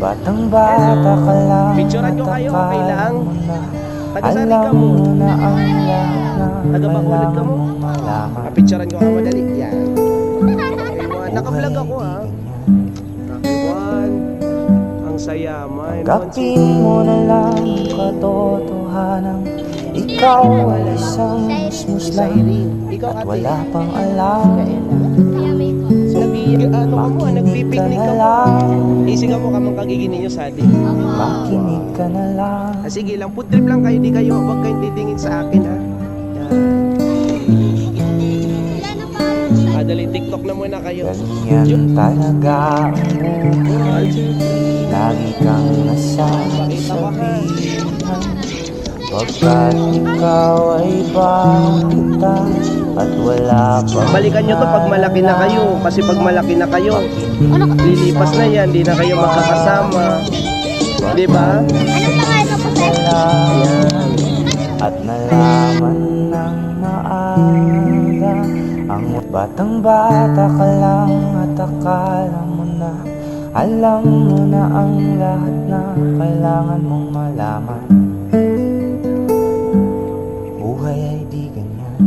Batang bata ka lang, Picturean ko kayo, okay lang? Taga-sari ka alam mo. mo na ang lahat na Taga-Bacolod ka kailangan mo? mong malaman. Picturean ko ka madali. Yan. Naka-vlog ako ha. One. Ang saya, my Tanggapin mo na lang katotohanan, ikaw ay isang musmuslang at wala pang alam. Nagpipiknik ka mo. Isigaw mo ka mong kagigin ninyo sa atin. Makinig ka na lang. Sige lang, food trip lang kayo, di kayo, huwag kayong titingin sa akin ha. Dali, TikTok na muna kayo. Ganyan talaga ang buhay, lagi kang nasasabihan, pagkat ikaw ay bata at wala pa. Balikan nyo to pag malaki na kayo, kasi pag malaki na kayo, lilipas na yan, di na kayo magkakasama. Di ba? Anong pangalan mo, sir? At nalaman ng maaga, ang batang bata ka lang at akala mo na alam mo na ang lahat na kailangan mong malaman. Buhay ay di ganyan.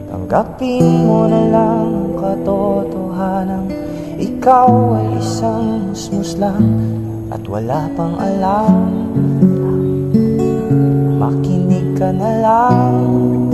Tanggapin mo na lang ang katotohanan, ikaw ay isang musmus lang at wala pang alam. Makinig ka na lang.